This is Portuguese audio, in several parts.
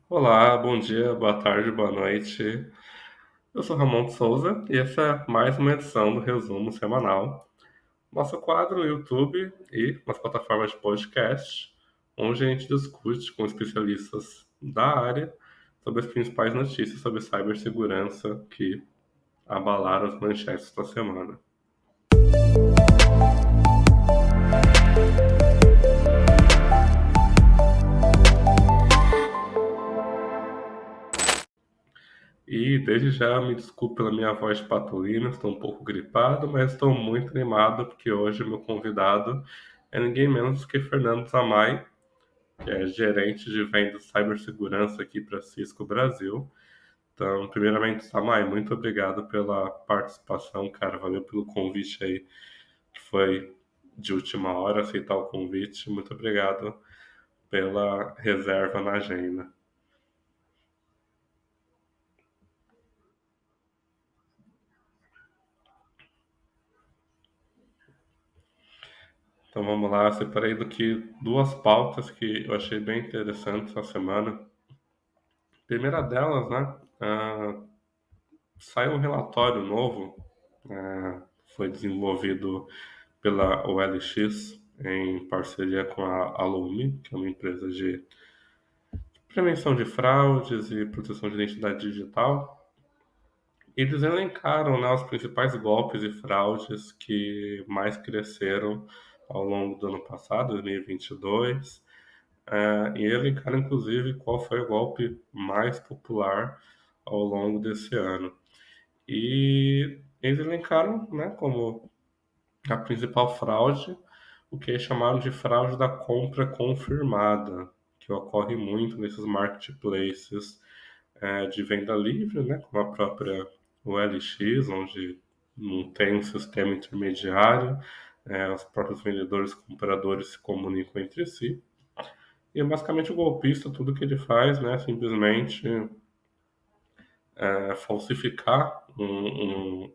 Olá, bom dia, boa tarde, boa noite. Eu sou Ramon de Souza e essa é mais uma edição do Resumo Semanal, nosso quadro no YouTube e nas plataformas de podcast, onde a gente discute com especialistas da área sobre as principais notícias sobre cibersegurança que abalaram as manchetes da semana. E desde já me desculpe pela minha voz de patolina, estou um pouco gripado, mas estou muito animado porque hoje meu convidado é ninguém menos que Fernando Zamay, que é gerente de vendas de cibersegurança aqui para Cisco Brasil. Então, primeiramente, Zamay, muito obrigado pela participação, cara, valeu pelo convite aí, que foi de última hora aceitar o convite. Muito obrigado pela reserva na agenda. Então vamos lá, eu separei do que duas pautas que eu achei bem interessantes essa semana. A primeira delas, né, saiu um relatório novo, foi desenvolvido pela OLX em parceria com a Alumi, que é uma empresa de prevenção de fraudes e proteção de identidade digital. Eles elencaram, né, os principais golpes e fraudes que mais cresceram ao longo do ano passado, 2022. E elencaram, inclusive, qual foi o golpe mais popular ao longo desse ano. E eles elencaram, né, como a principal fraude, o que eles chamaram de fraude da compra confirmada, que ocorre muito nesses marketplaces de venda livre, né, como a própria OLX, onde não tem um sistema intermediário, os próprios vendedores e compradores se comunicam entre si. E basicamente o golpista, tudo que ele faz, né, simplesmente falsificar um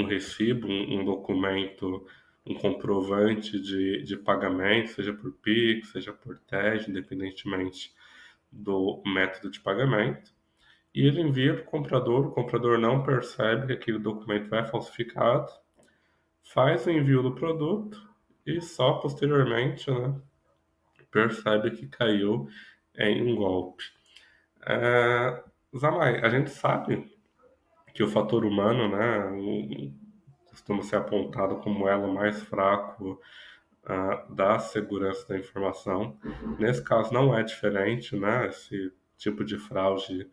recibo, um documento, um comprovante de pagamento, seja por Pix, seja por TED, independentemente do método de pagamento. E ele envia para o comprador não percebe que aquele documento é falsificado, faz o envio do produto e só posteriormente, né, percebe que caiu em um golpe. É, Zamai, a gente sabe que o fator humano, né, costuma ser apontado como o elo mais fraco da segurança da informação. Nesse caso não é diferente, né? Esse tipo de fraude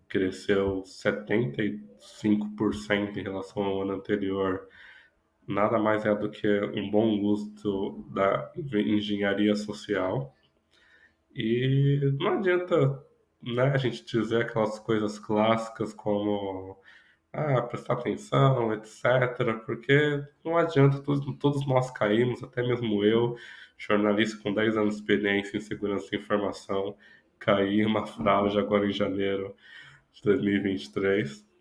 cresceu 75% em relação ao ano anterior. Nada mais é do que um bom uso da engenharia social. E não adianta, né, a gente dizer aquelas coisas clássicas como prestar atenção, etc. Porque não adianta, todos nós caímos, até mesmo eu, jornalista com 10 anos de experiência em segurança de informação, caí em uma fraude agora em janeiro de 2023.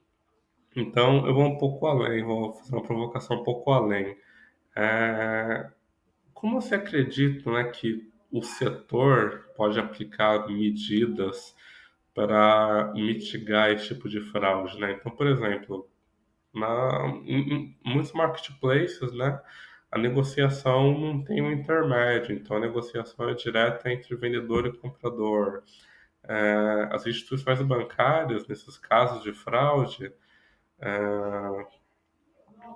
Então, eu vou um pouco além, vou fazer uma provocação um pouco além. É, Como você acredita, né, que o setor pode aplicar medidas para mitigar esse tipo de fraude, né? Então, por exemplo, em muitos marketplaces, né, a negociação não tem um intermédio, então a negociação é direta entre vendedor e comprador. As instituições bancárias, nesses casos de fraude,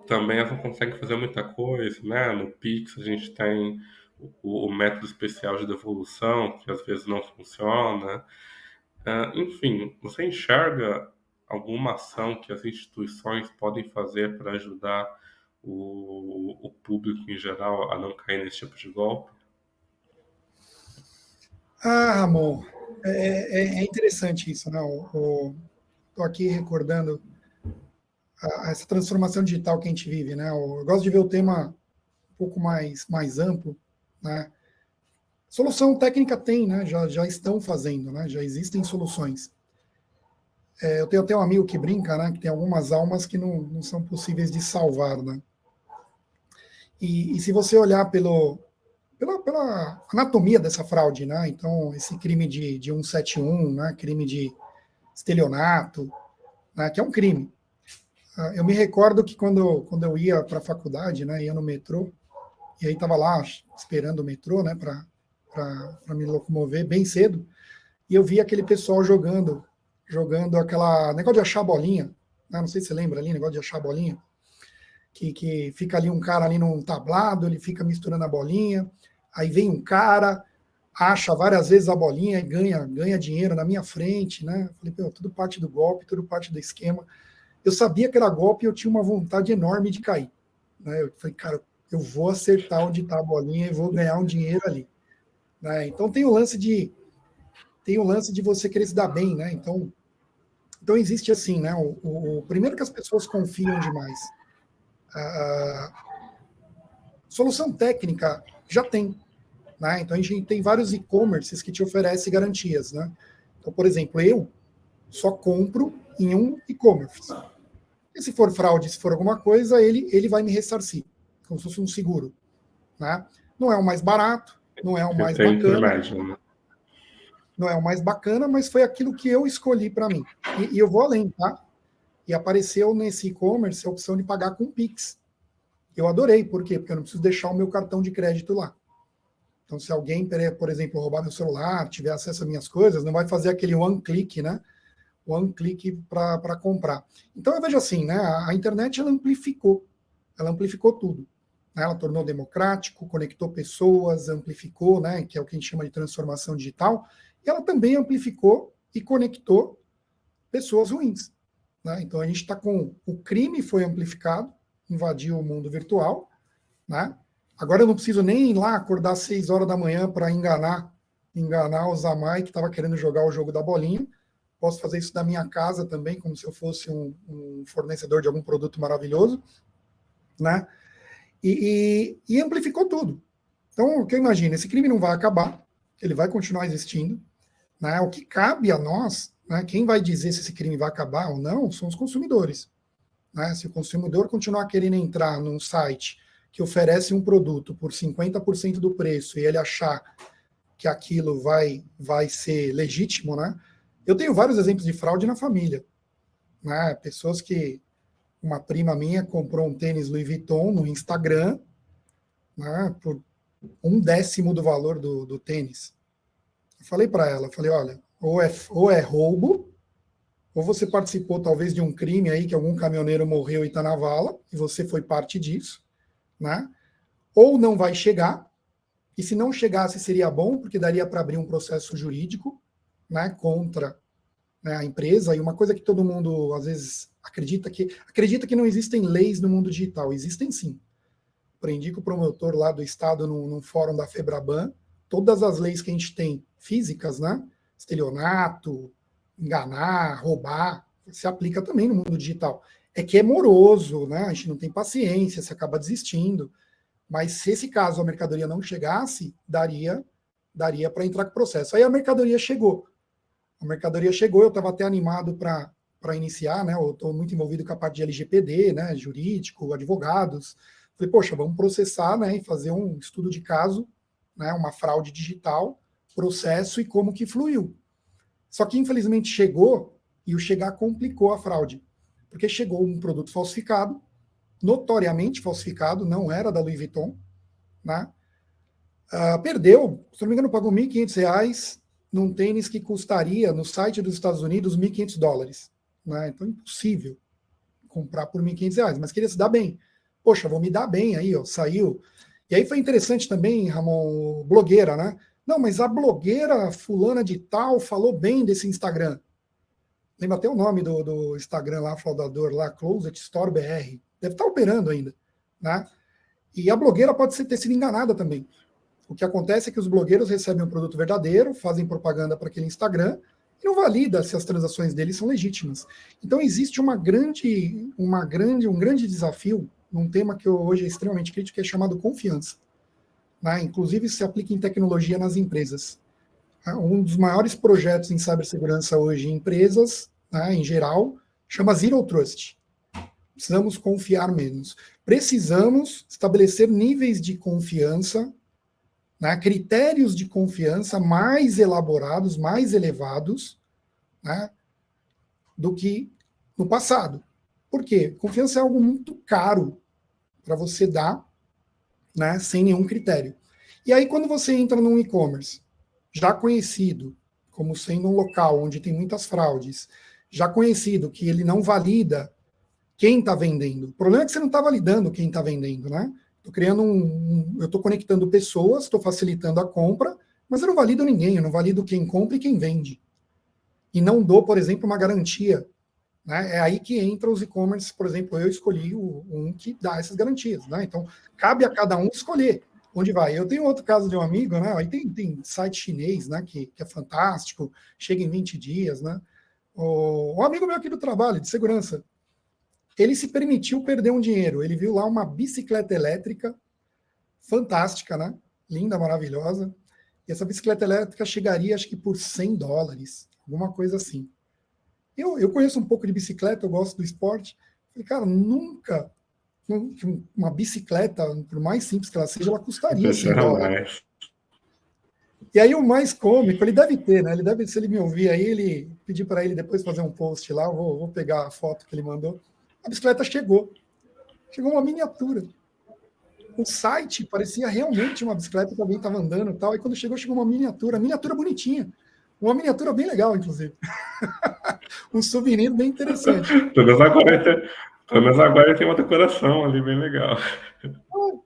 também elas não conseguem fazer muita coisa, né? No Pix a gente tem o método especial de devolução, que às vezes não funciona. Enfim, você enxerga alguma ação que as instituições podem fazer para ajudar o público em geral a não cair nesse tipo de golpe? Ramon, é interessante isso, né? Estou aqui recordando essa transformação digital que a gente vive, né? Eu gosto de ver o tema um pouco mais amplo, né? Solução técnica tem, né? Já estão fazendo, né? Já existem soluções. Eu tenho até um amigo que brinca, né? Que tem algumas almas que não são possíveis de salvar, né? E se você olhar pela anatomia dessa fraude, né? Então, esse crime de 171, né? Crime de estelionato, né? Que é um crime. Eu me recordo que quando eu ia para a faculdade, né? Ia no metrô, e aí estava lá esperando o metrô, né? Para me locomover bem cedo, e eu vi aquele pessoal jogando aquela negócio de achar bolinha, né? Não sei se você lembra ali, negócio de achar bolinha, que fica ali um cara ali num tablado, ele fica misturando a bolinha, aí vem um cara, acha várias vezes a bolinha e ganha dinheiro na minha frente, né? Falei, pô, tudo parte do golpe, tudo parte do esquema. Eu sabia que era golpe e eu tinha uma vontade enorme de cair, né? Eu falei, cara, eu vou acertar onde está a bolinha e vou ganhar um dinheiro ali, né? Então tem o lance de você querer se dar bem, né? Então existe assim, né? O primeiro que as pessoas confiam demais. A solução técnica já tem, né? Então a gente tem vários e-commerces que te oferecem garantias, né? Então, por exemplo, eu só compro em um e-commerce. E se for fraude, se for alguma coisa, ele vai me ressarcir, como se fosse um seguro, né? Não é o mais barato, não é o Que mais tem bacana, intermédio, né? não é o mais bacana, mas foi aquilo que eu escolhi para mim. E eu vou além, tá? E apareceu nesse e-commerce a opção de pagar com Pix. Eu adorei, por quê? Porque eu não preciso deixar o meu cartão de crédito lá. Então, se alguém, por exemplo, roubar meu celular, tiver acesso às minhas coisas, não vai fazer aquele one click, né? One click para comprar. Então, eu vejo assim, né? A internet ela amplificou tudo. Né? Ela tornou democrático, conectou pessoas, amplificou, né? Que é o que a gente chama de transformação digital. E ela também amplificou e conectou pessoas ruins. Né? Então, a gente está com o crime foi amplificado, invadiu o mundo virtual, né? Agora eu não preciso nem ir lá acordar às 6 horas da manhã para enganar o Zamai que estava querendo jogar o jogo da bolinha. Posso fazer isso da minha casa também, como se eu fosse um fornecedor de algum produto maravilhoso, né? E amplificou tudo. Então, o que eu imagino, esse crime não vai acabar, ele vai continuar existindo, né? O que cabe a nós, né? Quem vai dizer se esse crime vai acabar ou não, são os consumidores. Né? Se o consumidor continuar querendo entrar num site que oferece um produto por 50% do preço e ele achar que aquilo vai ser legítimo, né? Eu tenho vários exemplos de fraude na família. Né? Pessoas que... Uma prima minha comprou um tênis Louis Vuitton no Instagram, né, por 1/10 do valor do tênis. Eu falei para ela, falei, olha, ou é roubo, ou você participou talvez de um crime aí, que algum caminhoneiro morreu e está na vala, e você foi parte disso, né? Ou não vai chegar, e se não chegasse seria bom, porque daria para abrir um processo jurídico, né, contra, né, a empresa. E uma coisa que todo mundo às vezes acredita que não existem leis no mundo digital. Existem sim. Aprendi com o promotor lá do estado num fórum da Febraban, todas as leis que a gente tem físicas, né, estelionato, enganar, roubar, se aplica também no mundo digital. É que é moroso, né? A gente não tem paciência, você acaba desistindo. Mas se esse caso a mercadoria não chegasse, daria para entrar com o processo. Aí a mercadoria chegou. Eu estava até animado para iniciar, né? Eu estou muito envolvido com a parte de LGPD, né? Jurídico, advogados. Falei, poxa, vamos processar, né? E fazer um estudo de caso, né? Uma fraude digital, processo e como que fluiu. Só que, infelizmente, chegou, e o chegar complicou a fraude, porque chegou um produto falsificado, notoriamente falsificado, não era da Louis Vuitton, né? Perdeu, se não me engano, pagou R$ 1.500 num tênis que custaria, no site dos Estados Unidos, US$ 1.500. Né? Então, impossível comprar por R$ 1.500, mas queria se dar bem. Poxa, vou me dar bem aí, ó, saiu. E aí foi interessante também, Ramon, blogueira, né? Não, mas a blogueira fulana de tal falou bem desse Instagram. Lembra até o nome do Instagram lá, fraudador lá, Closet Store BR. Deve estar operando ainda, né? E a blogueira pode ter sido enganada também. O que acontece é que os blogueiros recebem um produto verdadeiro, fazem propaganda para aquele Instagram e não valida se as transações deles são legítimas. Então existe um grande desafio num tema que hoje é extremamente crítico, que é chamado confiança. Né? Inclusive se aplica em tecnologia nas empresas. Um dos maiores projetos em cibersegurança hoje em empresas, né, em geral, chama Zero Trust. Precisamos confiar menos. Precisamos estabelecer níveis de confiança né, critérios de confiança mais elaborados, mais elevados, né, do que no passado. Por quê? Confiança é algo muito caro para você dar, né, sem nenhum critério. E aí, quando você entra num e-commerce já conhecido como sendo um local onde tem muitas fraudes, já conhecido que ele não valida quem está vendendo. O problema é que você não está validando quem está vendendo, né? Estou criando eu estou conectando pessoas, estou facilitando a compra, mas eu não valido ninguém, eu não valido quem compra e quem vende. E não dou, por exemplo, uma garantia. Né? É aí que entra os e-commerce, por exemplo, eu escolhi um que dá essas garantias. Né? Então, cabe a cada um escolher onde vai. Eu tenho outro caso de um amigo, né? Aí tem site chinês, né? Que é fantástico, chega em 20 dias, né? Um amigo meu aqui do trabalho, de segurança, ele se permitiu perder um dinheiro. Ele viu lá uma bicicleta elétrica fantástica, né? Linda, maravilhosa. E essa bicicleta elétrica chegaria, acho que por $100, alguma coisa assim. Eu conheço um pouco de bicicleta, eu gosto do esporte. Falei, cara, nunca uma bicicleta, por mais simples que ela seja, ela custaria $100. Jamais. E aí o mais cômico, ele deve ter, né? Ele deve, se ele me ouvir aí, ele pedir para ele depois fazer um post lá, vou pegar a foto que ele mandou. A bicicleta chegou. Chegou uma miniatura. O site parecia realmente uma bicicleta que alguém estava andando e tal. E quando chegou uma miniatura bonitinha. Uma miniatura bem legal, inclusive. Um souvenir bem interessante. Pelo menos agora ele tem uma decoração ali bem legal.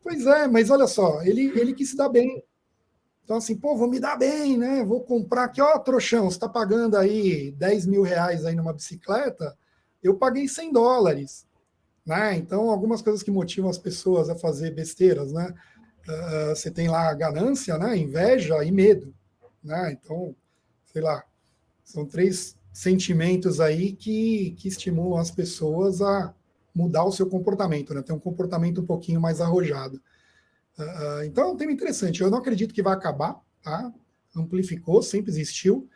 Pois é, mas olha só, ele quis se dar bem. Então, assim, pô, vou me dar bem, né? Vou comprar aqui, ó, trouxão, você está pagando aí R$10.000 aí numa bicicleta, eu paguei $100. Né? Então, algumas coisas que motivam as pessoas a fazer besteiras, né? Você tem lá a ganância, né? Inveja e medo, né? Então, sei lá, são 3 sentimentos aí que estimulam as pessoas a mudar o seu comportamento, né? Ter um comportamento um pouquinho mais arrojado. Então, é um tema interessante. Eu não acredito que vai acabar, tá? Amplificou, sempre existiu.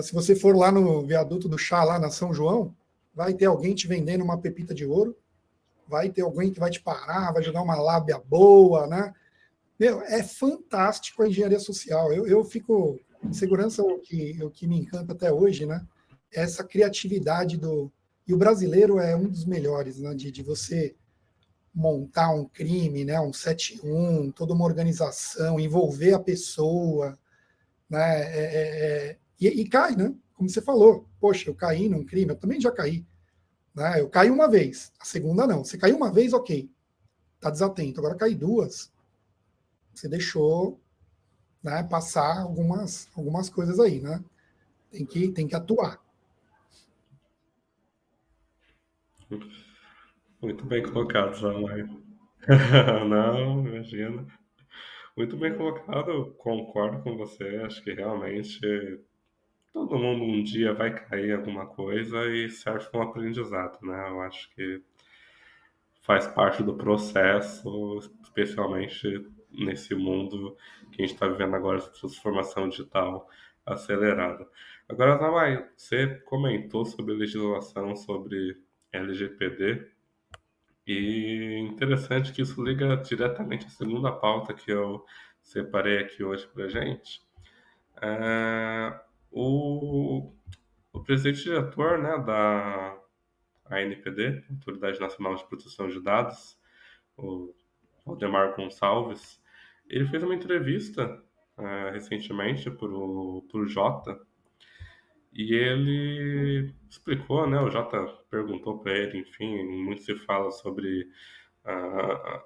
Se você for lá no viaduto do chá, lá na São João, vai ter alguém te vendendo uma pepita de ouro, vai ter alguém que vai te parar, vai jogar uma lábia boa, né? Meu, é fantástico a engenharia social. Eu fico. Segurança o que me encanta até hoje, né? É essa criatividade do. E o brasileiro é um dos melhores, né? De você montar um crime, né? Um 7-1, toda uma organização, envolver a pessoa, né? E cai, né? Como você falou, poxa, eu caí num crime, eu também já caí. Né? Eu caí uma vez, a segunda não. Você caiu uma vez, ok, tá desatento. Agora cai duas, você deixou, né, passar algumas coisas aí, né? Tem que atuar. Muito bem colocado, Samuel. Não, imagina. Muito bem colocado, concordo com você. Acho que realmente todo mundo um dia vai cair em alguma coisa e serve como aprendizado, né? Eu acho que faz parte do processo, especialmente nesse mundo que a gente está vivendo agora, essa transformação digital acelerada. Agora, Zamai, você comentou sobre legislação sobre LGPD e interessante que isso liga diretamente à segunda pauta que eu separei aqui hoje para gente. É, o, o presidente diretor, né, da ANPD, Autoridade Nacional de Proteção de Dados, o Valdemar Gonçalves, ele fez uma entrevista recentemente para o Jota e ele explicou, né? O Jota perguntou para ele, enfim, muito se fala sobre a,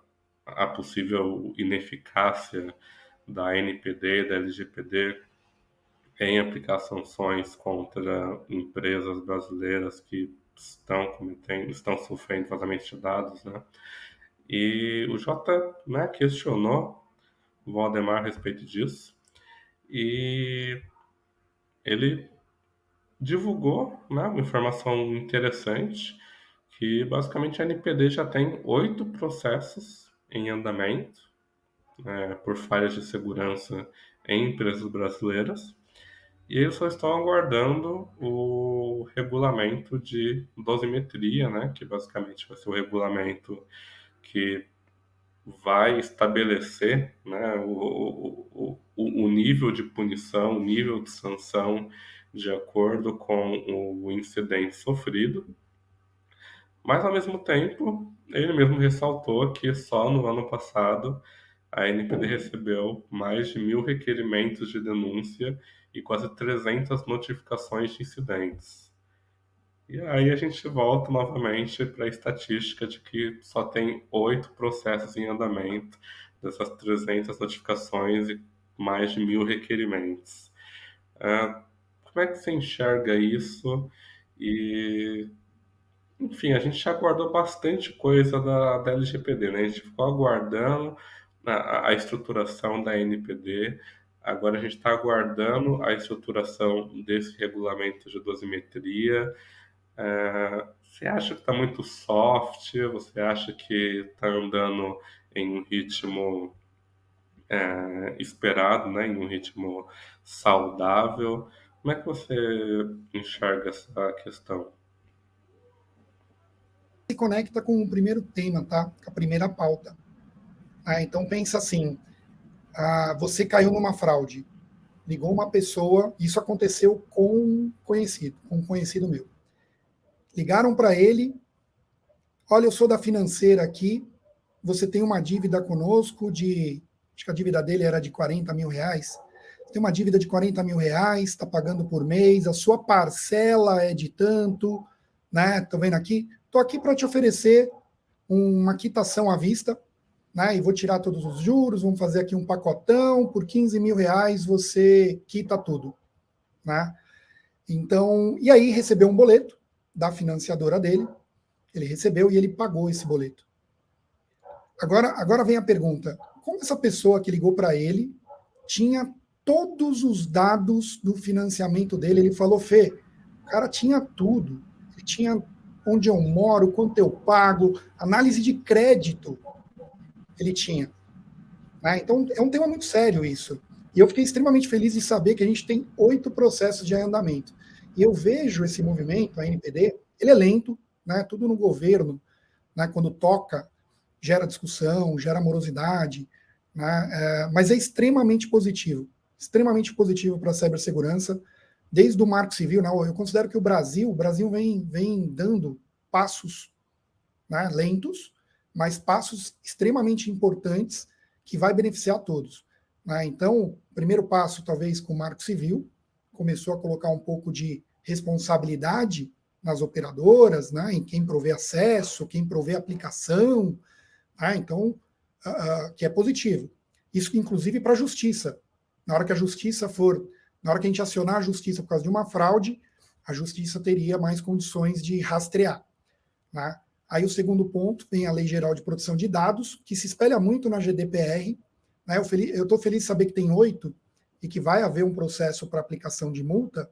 a possível ineficácia da NPD, da LGPD em aplicar sanções contra empresas brasileiras que estão sofrendo vazamento de dados, né? E o Jota, né, questionou o Valdemar a respeito disso e ele divulgou, né, uma informação interessante que basicamente a NPD já tem 8 processos em andamento por falhas de segurança em empresas brasileiras e eles só estão aguardando o regulamento de dosimetria, né, que basicamente vai ser o regulamento que vai estabelecer, né, o nível de punição, o nível de sanção de acordo com o incidente sofrido, mas ao mesmo tempo ele mesmo ressaltou que só no ano passado a NPD recebeu mais de 1.000 requerimentos de denúncia e quase 300 notificações de incidentes. E aí a gente volta novamente para a estatística de que só tem 8 processos em andamento dessas 300 notificações e mais de 1.000 requerimentos. Como é que você enxerga isso? E, enfim, a gente já aguardou bastante coisa da LGPD, né? A gente ficou aguardando a estruturação da NPD, agora a gente está aguardando a estruturação desse regulamento de dosimetria. Você acha que está muito soft? Você acha que está andando em um ritmo esperado, né? Em um ritmo saudável? Como é que você enxerga essa questão? Se conecta com o primeiro tema, tá? Com a primeira pauta. Então pensa assim, você caiu numa fraude, ligou uma pessoa, isso aconteceu com um conhecido meu. Ligaram para ele, olha, eu sou da financeira aqui, você tem uma dívida conosco acho que a dívida dele era de 40 mil reais, tem uma dívida de 40 mil reais, está pagando por mês, a sua parcela é de tanto, né? Estou vendo aqui, estou aqui para te oferecer uma quitação à vista, né? E vou tirar todos os juros, vamos fazer aqui um pacotão, por 15 mil reais você quita tudo, né? Então, e aí recebeu um boleto da financiadora dele, ele recebeu e ele pagou esse boleto. Agora vem a pergunta: como essa pessoa que ligou para ele tinha todos os dados do financiamento dele? Ele falou, Fê, o cara tinha tudo. Ele tinha onde eu moro, quanto eu pago, análise de crédito ele tinha. Né? Então, é um tema muito sério isso. E eu fiquei extremamente feliz de saber que a gente tem 8 processos de andamento. E eu vejo esse movimento, a NPD, ele é lento, né? Tudo no governo, né? Quando toca, gera discussão, gera morosidade, né? Mas é extremamente positivo para a cibersegurança, desde o Marco Civil. Né? Eu considero que o Brasil vem dando passos, né, lentos, mas passos extremamente importantes que vai beneficiar todos. Né? Então, o primeiro passo, talvez, com o Marco Civil, começou a colocar um pouco de responsabilidade nas operadoras, né, em quem provê acesso, quem provê aplicação, então, que é positivo. Isso, inclusive, para a justiça. Na hora que a gente acionar a justiça por causa de uma fraude, a justiça teria mais condições de rastrear. Né? Aí o segundo ponto vem a Lei Geral de Proteção de Dados, que se espelha muito na GDPR. Né? Eu estou feliz de saber que tem 8 e que vai haver um processo para aplicação de multa.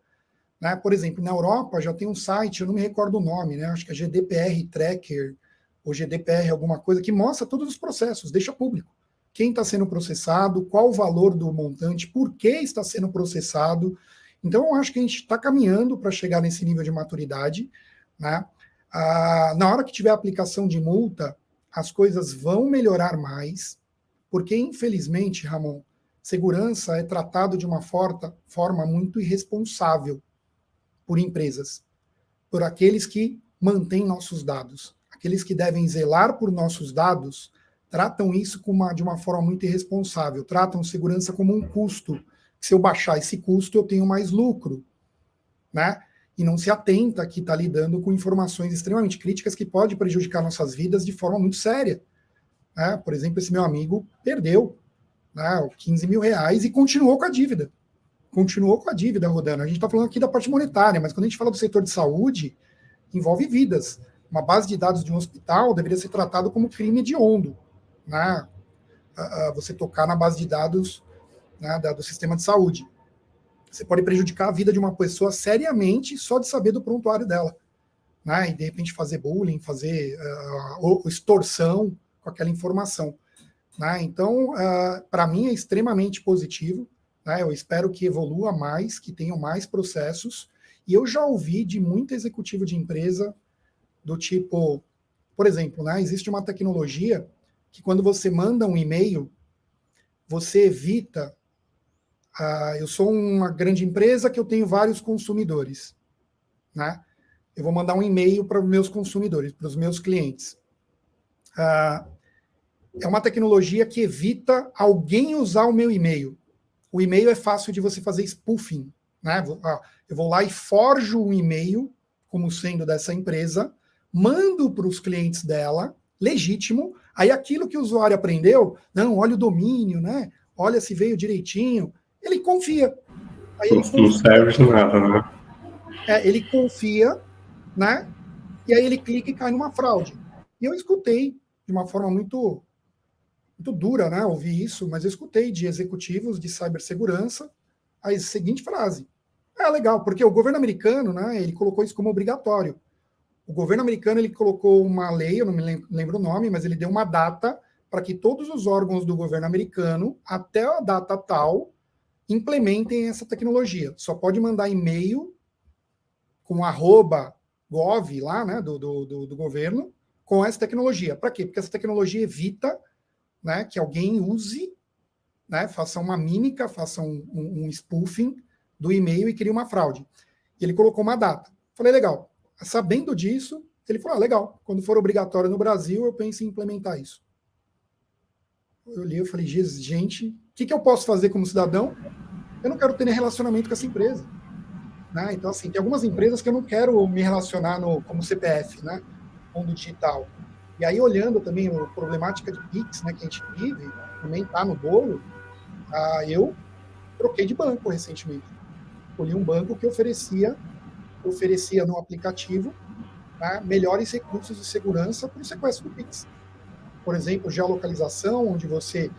Né? Por exemplo, na Europa já tem um site, eu não me recordo o nome, né? Acho que é GDPR Tracker, ou GDPR alguma coisa, que mostra todos os processos, deixa público. Quem está sendo processado, qual o valor do montante, por que está sendo processado. Então, eu acho que a gente está caminhando para chegar nesse nível de maturidade. Né? Na hora que tiver aplicação de multa, as coisas vão melhorar mais, porque, infelizmente, Ramon, segurança é tratado de uma forma muito irresponsável por empresas, por aqueles que mantêm nossos dados. Aqueles que devem zelar por nossos dados tratam isso de uma forma muito irresponsável, tratam segurança como um custo. Se eu baixar esse custo, eu tenho mais lucro. Né? E não se atenta que está lidando com informações extremamente críticas que podem prejudicar nossas vidas de forma muito séria. Né? Por exemplo, esse meu amigo perdeu, né, 15 mil reais e continuou com a dívida. Continuou com a dívida rodando. A gente está falando aqui da parte monetária, mas quando a gente fala do setor de saúde, envolve vidas. Uma base de dados de um hospital deveria ser tratado como crime hediondo. Né? Você tocar na base de dados, né, do sistema de saúde. Você pode prejudicar a vida de uma pessoa seriamente só de saber do prontuário dela. Né? E de repente fazer bullying, fazer extorsão com aquela informação. Né? Então, para mim é extremamente positivo. Né? Eu espero que evolua mais, que tenham mais processos. E eu já ouvi de muito executivo de empresa do tipo, por exemplo, né, existe uma tecnologia que quando você manda um e-mail, você evita. Eu sou uma grande empresa que eu tenho vários consumidores, né? Eu vou mandar um e-mail para os meus consumidores, para os meus clientes. É uma tecnologia que evita alguém usar o meu e-mail. O e-mail é fácil de você fazer spoofing, né? Eu vou lá e forjo um e-mail como sendo dessa empresa, mando para os clientes dela, legítimo. Aí aquilo que o usuário aprendeu, não, olha o domínio, né? Olha se veio direitinho. Ele confia. Aí Não, ele não confia, serve de nada, né? ele confia, né? E aí ele clica e cai numa fraude. E eu escutei de uma forma muito dura, né? Ouvir isso, mas eu escutei de executivos de cibersegurança a seguinte frase: é legal, porque o governo americano, né? Ele colocou isso como obrigatório. O governo americano ele colocou uma lei, eu não me lembro o nome, mas ele deu uma data para que todos os órgãos do governo americano, até a data tal, implementem essa tecnologia. Só pode mandar e-mail com @gov lá, né, do governo, com essa tecnologia. Para quê? Porque essa tecnologia evita, né, que alguém use, né, faça uma mímica, faça um spoofing do e-mail e crie uma fraude. E ele colocou uma data. Falei, legal. Sabendo disso, ele falou, legal, quando for obrigatório no Brasil, eu penso em implementar isso. Eu li, eu falei, gente, o que eu posso fazer como cidadão? Eu não quero ter nem relacionamento com essa empresa. Né? Então, assim, tem algumas empresas que eu não quero me relacionar como CPF, né? Mundo digital. E aí, olhando também a problemática de Pix, né, que a gente vive, também está no bolo, eu troquei de banco recentemente. Escolhi um banco que oferecia no aplicativo, né, melhores recursos de segurança para o sequestro do Pix. Por exemplo, geolocalização, onde você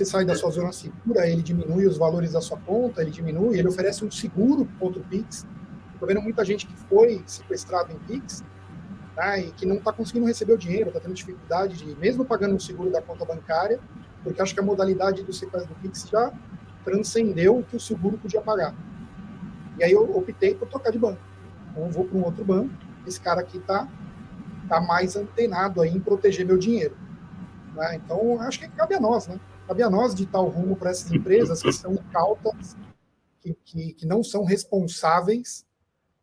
sai da sua zona segura, ele diminui os valores da sua conta, ele oferece um seguro contra o Pix. Estou vendo muita gente que foi sequestrado em Pix, né, e que não está conseguindo receber o dinheiro, está tendo dificuldade de, mesmo pagando o seguro da conta bancária, porque acho que a modalidade do sequestro do Pix já transcendeu o que o seguro podia pagar. E aí eu optei por trocar de banco. Então eu vou para um outro banco, esse cara aqui tá mais antenado aí em proteger meu dinheiro. Né? Então acho que cabe a nós, né? Cabe a nós ditar o rumo para essas empresas que são incautas, que não são responsáveis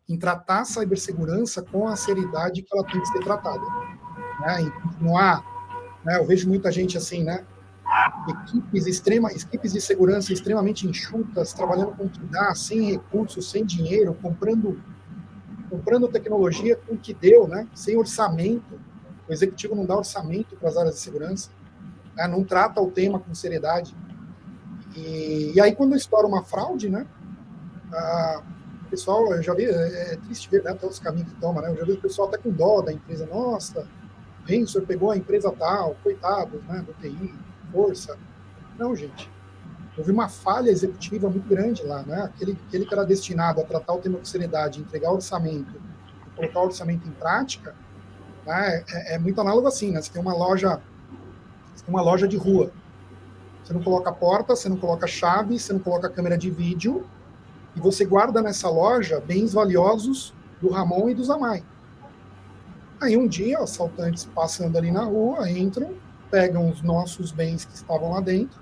em tratar a cibersegurança com a seriedade que ela tem que ser tratada. Né? Em continuar, né? Eu vejo muita gente assim, né? Equipes de segurança extremamente enxutas, trabalhando com o que dá, sem recursos, sem dinheiro, comprando tecnologia com o que deu, né? Sem orçamento. O executivo não dá orçamento para as áreas de segurança, né? Não trata o tema com seriedade. E aí, quando estoura uma fraude, né? O pessoal, eu já vi, é triste ver, né, todos os caminhos que toma, né? Eu já vi o pessoal até com dó da empresa. Nossa, o Rensor pegou a empresa tal, coitados, né? Do TI, força. Não, gente. Houve uma falha executiva muito grande lá, né? Aquele que era destinado a tratar o tema com seriedade, entregar o orçamento e colocar o orçamento em prática, né? É muito análogo assim, né? Você tem uma loja de rua. Você não coloca porta, você não coloca chave, você não coloca câmera de vídeo, e você guarda nessa loja bens valiosos do Ramon e do Zamai. Aí um dia, assaltantes passando ali na rua, entram, pegam os nossos bens que estavam lá dentro,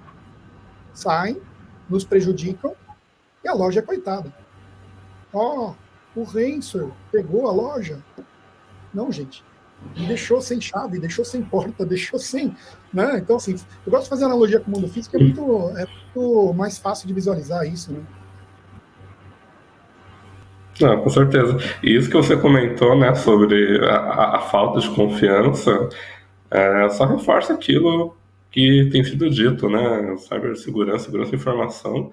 saem, nos prejudicam, e a loja é coitada. Ó, o Rensor pegou a loja. Não, gente. Ele deixou sem chave, deixou sem porta, deixou sem. Né? Então, assim, eu gosto de fazer analogia com o mundo físico, é muito mais fácil de visualizar isso, né? Não, com certeza. E isso que você comentou, né, sobre a falta de confiança, só reforça aquilo que tem sido dito, né? Cibersegurança, segurança da informação,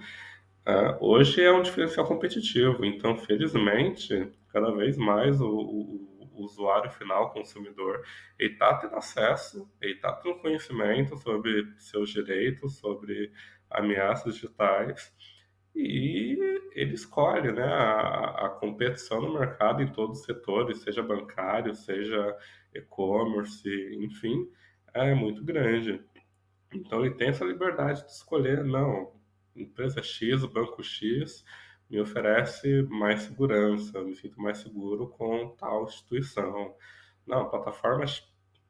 hoje é um diferencial competitivo. Então, felizmente, cada vez mais o usuário final, o consumidor, ele está tendo acesso, ele está tendo conhecimento sobre seus direitos, sobre ameaças digitais. E ele escolhe, né, a competição no mercado em todos os setores, seja bancário, seja e-commerce, enfim, é muito grande. Então ele tem essa liberdade de escolher, não, empresa X, banco X me oferece mais segurança, eu me sinto mais seguro com tal instituição. Não, plataforma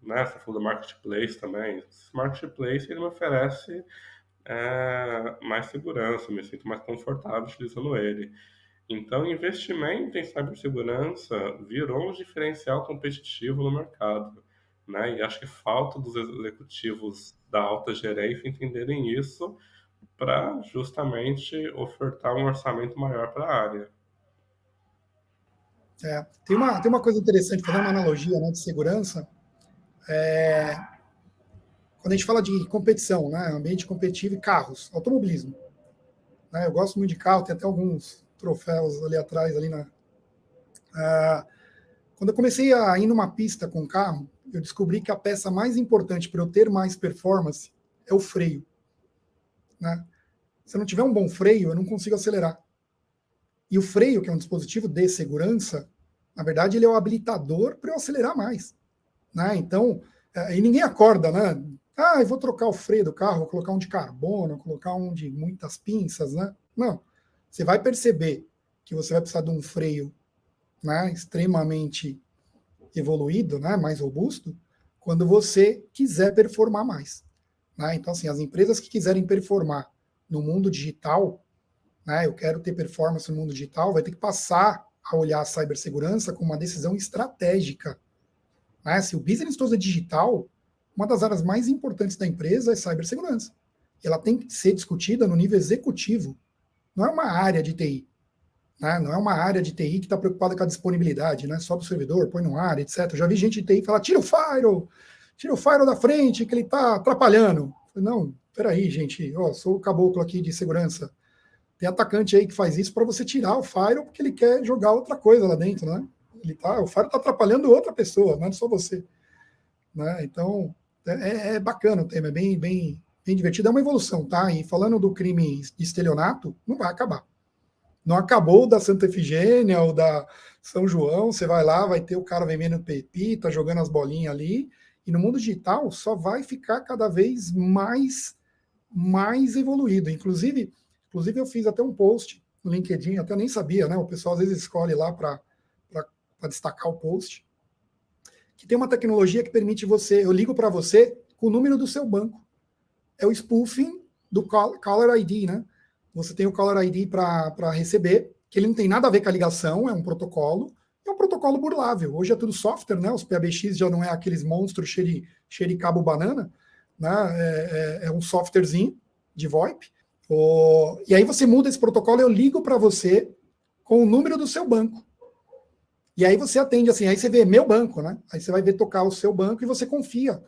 né? Você falou do marketplace também. Esse marketplace ele me oferece mais segurança, eu me sinto mais confortável utilizando ele. Então, investimento em cibersegurança virou um diferencial competitivo no mercado, né? E acho que falta dos executivos da alta gerência entenderem isso para justamente ofertar um orçamento maior para a área. Tem uma coisa interessante, fazendo uma analogia, né, de segurança, quando a gente fala de competição, né, ambiente competitivo e carros, automobilismo. Né, eu gosto muito de carro, tem até alguns troféus ali atrás, ali quando eu comecei a ir numa pista com carro, eu descobri que a peça mais importante para eu ter mais performance é o freio. Né? Se eu não tiver um bom freio, eu não consigo acelerar. E o freio, que é um dispositivo de segurança, na verdade, ele é o habilitador para eu acelerar mais. Né? Então, e ninguém acorda, né? Ah, eu vou trocar o freio do carro, vou colocar um de carbono, vou colocar um de muitas pinças, né? Não. Você vai perceber que você vai precisar de um freio, né, extremamente evoluído, né, mais robusto, quando você quiser performar mais. Né? Então, assim, as empresas que quiserem performar no mundo digital, né, eu quero ter performance no mundo digital, vai ter que passar a olhar a cibersegurança como uma decisão estratégica. Né? Se o business todo é digital, uma das áreas mais importantes da empresa é cibersegurança. Ela tem que ser discutida no nível executivo. Não é uma área de TI. Né? Não é uma área de TI que está preocupada com a disponibilidade, né? Sobe o servidor, põe no ar, etc. Eu já vi gente de TI falar, tira o firewall da frente, que ele está atrapalhando. Falei, não, peraí, gente, ó, sou o caboclo aqui de segurança. Tem atacante aí que faz isso para você tirar o firewall porque ele quer jogar outra coisa lá dentro, né? O firewall está atrapalhando outra pessoa, não é só você. Né? Então, é bacana o tema, é bem divertido, é uma evolução, tá? E falando do crime de estelionato, não vai acabar. Não acabou da Santa Efigênia ou da São João, você vai lá, vai ter o cara vendendo pepita, jogando as bolinhas ali, e no mundo digital só vai ficar cada vez mais evoluído. Inclusive eu fiz até um post no LinkedIn, até nem sabia, né? O pessoal às vezes escolhe lá para destacar o post, que tem uma tecnologia que permite você, eu ligo para você com o número do seu banco. É o spoofing do Caller ID, né? Você tem o Caller ID para receber, que ele não tem nada a ver com a ligação, é um protocolo burlável. Hoje é tudo software, né? Os PBX já não é aqueles monstros cheio de cabo banana, né? É um softwarezinho de VoIP. E aí você muda esse protocolo, eu ligo para você com o número do seu banco. E aí você atende assim, aí você vê meu banco, né? Aí você vai ver tocar o seu banco e você confia.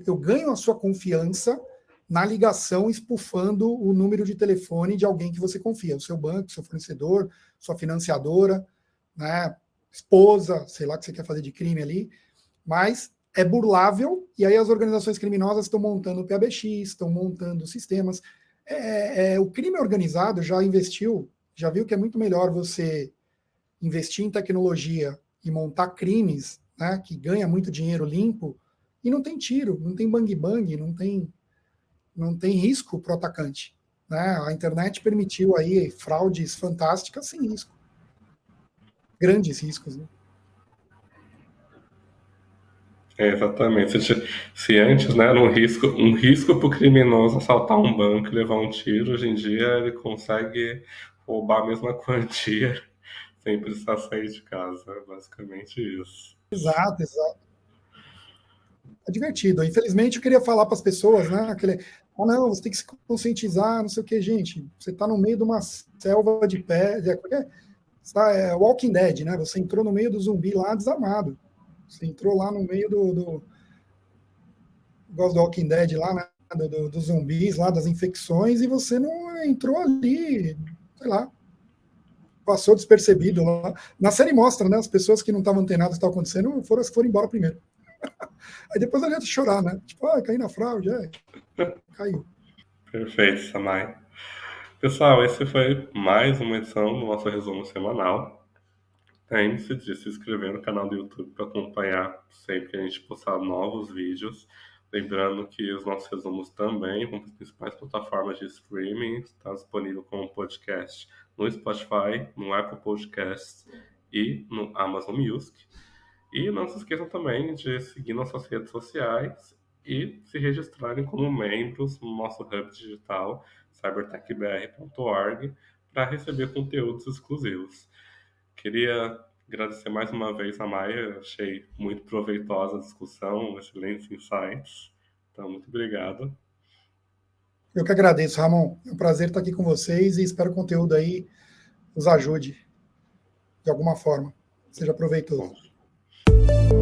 Eu ganho a sua confiança na ligação, espufando o número de telefone de alguém que você confia, o seu banco, seu fornecedor, sua financiadora, né, esposa, sei lá o que você quer fazer de crime ali, mas é burlável, e aí as organizações criminosas estão montando o PABX, estão montando sistemas. O crime organizado já investiu, já viu que é muito melhor você investir em tecnologia e montar crimes, né, que ganha muito dinheiro limpo, e não tem tiro, não tem bang-bang, não tem risco para o atacante. Né? A internet permitiu aí fraudes fantásticas sem risco. Grandes riscos. Né? Exatamente. Se antes, né, era um risco para o criminoso assaltar um banco e levar um tiro, hoje em dia ele consegue roubar a mesma quantia sem precisar sair de casa. É basicamente isso. Exato. É divertido. Infelizmente, eu queria falar para as pessoas, né? Não, você tem que se conscientizar, não sei o que, gente. Você está no meio de uma selva de pé, Walking Dead, né? Você entrou no meio do zumbi lá desarmado. Você entrou lá no meio gosto do Walking Dead lá, né? Dos zumbis lá, das infecções, e você não entrou ali, sei lá, passou despercebido lá. Na série mostra, né? As pessoas que não estavam antenadas do que estava acontecendo foram as que foram embora primeiro. Aí depois adianta chorar, né? Tipo, caí na fraude, caiu. Perfeito, Samai. Pessoal, esse foi mais uma edição do nosso resumo semanal. Lembre-se de se inscrever no canal do YouTube para acompanhar sempre que a gente postar novos vídeos. Lembrando que os nossos resumos também vão para as principais plataformas de streaming. Está disponível como podcast no Spotify, no Apple Podcasts e no Amazon Music. E não se esqueçam também de seguir nossas redes sociais e se registrarem como membros no nosso hub digital, cybertechbr.org, para receber conteúdos exclusivos. Queria agradecer mais uma vez a Maia, achei muito proveitosa a discussão, excelentes insights. Então, muito obrigado. Eu que agradeço, Ramon. É um prazer estar aqui com vocês e espero que o conteúdo aí nos ajude de alguma forma. Seja proveitoso. Bom.